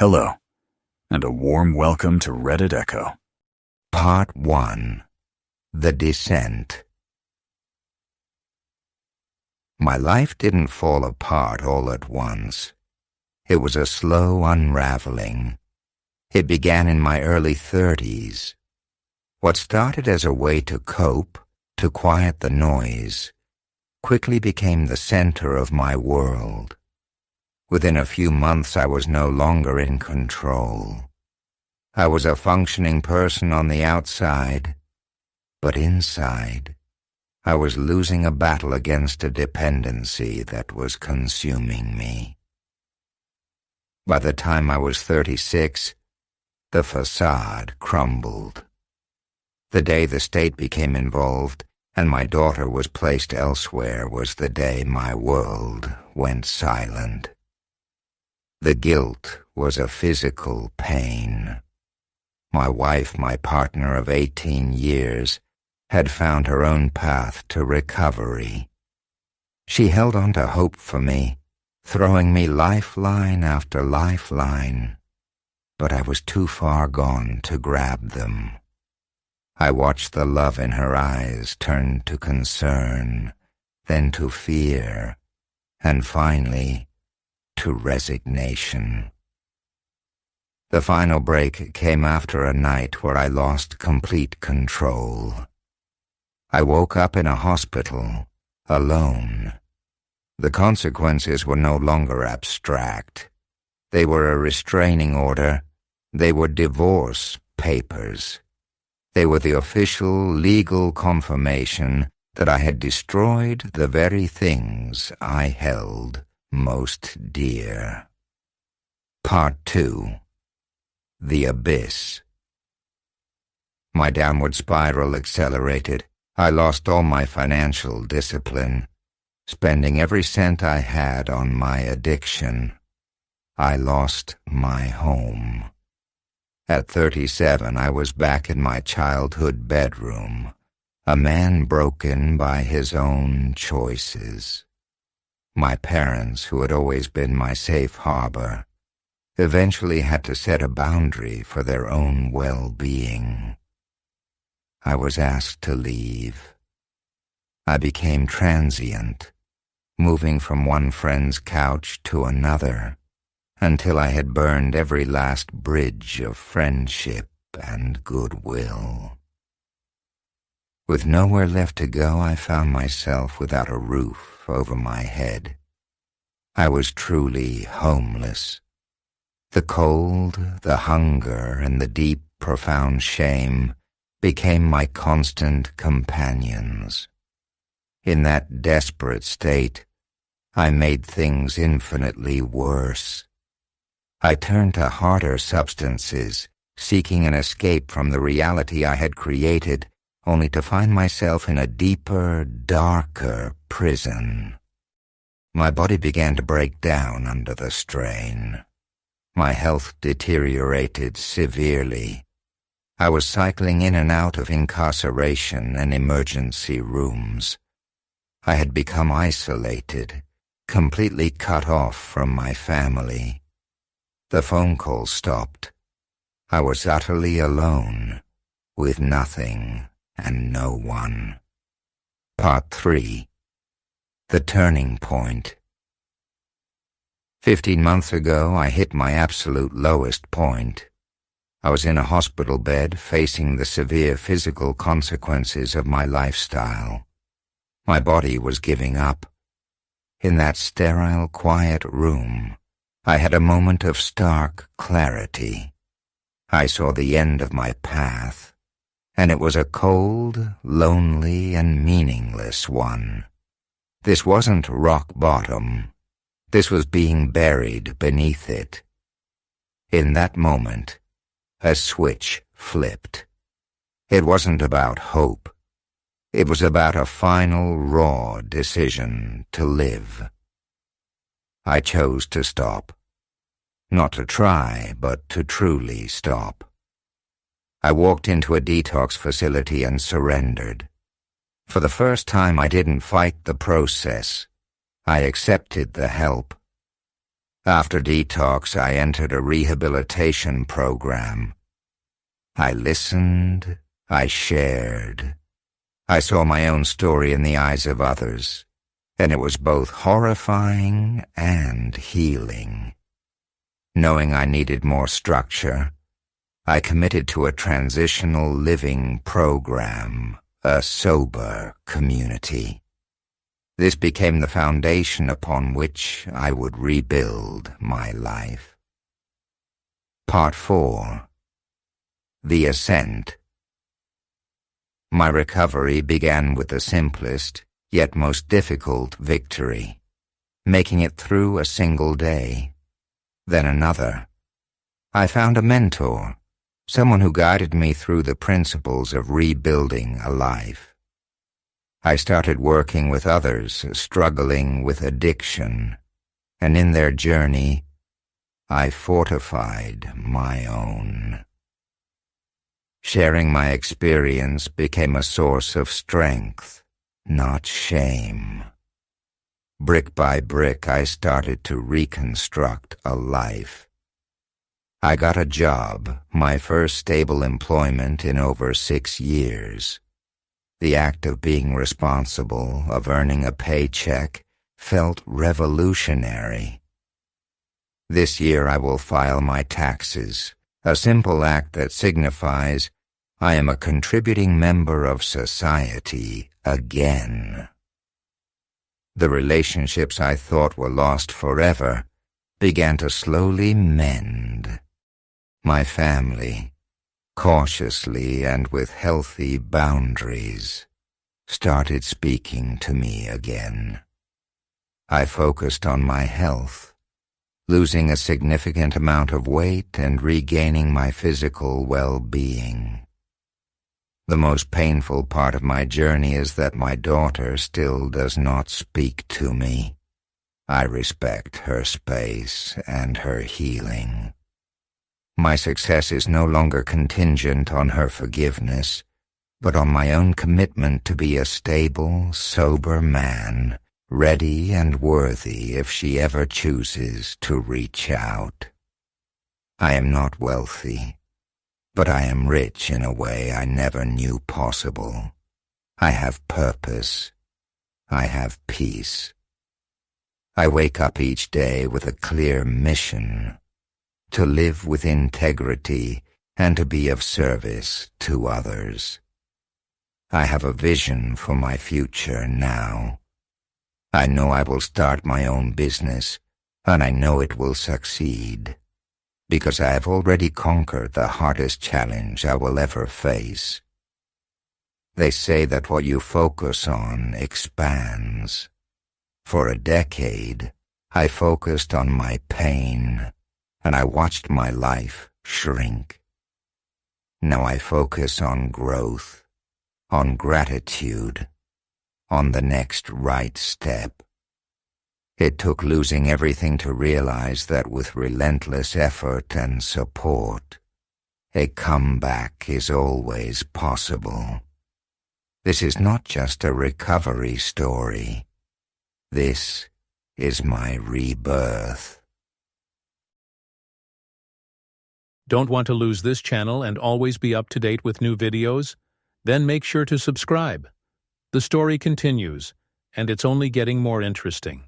Hello, and a warm welcome to Reddit Echo. Part 1. The Descent. My life didn't fall apart all at once. It was a slow unraveling. It began in my early 30s. What started as a way to cope, to quiet the noise, quickly became the center of my world. Within a few months, I was no longer in control. I was a functioning person on the outside, but inside, I was losing a battle against a dependency that was consuming me. By the time I was 36, the facade crumbled. The day the state became involved and my daughter was placed elsewhere was the day my world went silent. The guilt was a physical pain. My wife, my partner of 18 years, had found her own path to recovery. She held on to hope for me, throwing me lifeline after lifeline, but I was too far gone to grab them. I watched the love in her eyes turn to concern, then to fear, and finally, to resignation. The final break came after a night where I lost complete control. I woke up in a hospital, alone. The consequences were no longer abstract. They were a restraining order. They were divorce papers. They were the official legal confirmation that I had destroyed the very things I held most dear. Part 2. The Abyss. My downward spiral accelerated. I lost all my financial discipline, spending every cent I had on my addiction. I lost my home. At 37, I was back in my childhood bedroom, a man broken by his own choices. My parents, who had always been my safe harbor, eventually had to set a boundary for their own well-being. I was asked to leave. I became transient, moving from one friend's couch to another, until I had burned every last bridge of friendship and goodwill. With nowhere left to go, I found myself without a roof over my head. I was truly homeless. The cold, the hunger, and the deep, profound shame became my constant companions. In that desperate state, I made things infinitely worse. I turned to harder substances, seeking an escape from the reality I had created, only to find myself in a deeper, darker prison. My body began to break down under the strain. My health deteriorated severely. I was cycling in and out of incarceration and emergency rooms. I had become isolated, completely cut off from my family. The phone call stopped. I was utterly alone, with nothing and no one. Part 3. The Turning Point. 15 months ago, I hit my absolute lowest point. I was in a hospital bed, facing the severe physical consequences of my lifestyle. My body was giving up. In that sterile, quiet room, I had a moment of stark clarity. I saw the end of my path, and it was a cold, lonely, and meaningless one. This wasn't rock bottom. This was being buried beneath it. In that moment, a switch flipped. It wasn't about hope. It was about a final, raw decision to live. I chose to stop. Not to try, but to truly stop. I walked into a detox facility and surrendered. For the first time, I didn't fight the process. I accepted the help. After detox, I entered a rehabilitation program. I listened, I shared. I saw my own story in the eyes of others, and it was both horrifying and healing. Knowing I needed more structure, I committed to a transitional living program, a sober community. This became the foundation upon which I would rebuild my life. Part 4. The Ascent. My recovery began with the simplest, yet most difficult victory, making it through a single day. Then another. I found a mentor, someone who guided me through the principles of rebuilding a life. I started working with others struggling with addiction, and in their journey, I fortified my own. Sharing my experience became a source of strength, not shame. Brick by brick, I started to reconstruct a life. I got a job, my first stable employment in over 6 years. The act of being responsible, of earning a paycheck, felt revolutionary. This year I will file my taxes, a simple act that signifies I am a contributing member of society again. The relationships I thought were lost forever began to slowly mend. My family, cautiously and with healthy boundaries, started speaking to me again. I focused on my health, losing a significant amount of weight and regaining my physical well-being. The most painful part of my journey is that my daughter still does not speak to me. I respect her space and her healing. My success is no longer contingent on her forgiveness, but on my own commitment to be a stable, sober man, ready and worthy if she ever chooses to reach out. I am not wealthy, but I am rich in a way I never knew possible. I have purpose. I have peace. I wake up each day with a clear mission, to live with integrity and to be of service to others. I have a vision for my future now. I know I will start my own business, and I know it will succeed, because I have already conquered the hardest challenge I will ever face. They say that what you focus on expands. For a decade, I focused on my pain, and I watched my life shrink. Now I focus on growth, on gratitude, on the next right step. It took losing everything to realize that with relentless effort and support, a comeback is always possible. This is not just a recovery story. This is my rebirth. Don't want to lose this channel and always be up to date with new videos? Then make sure to subscribe. The story continues, and it's only getting more interesting.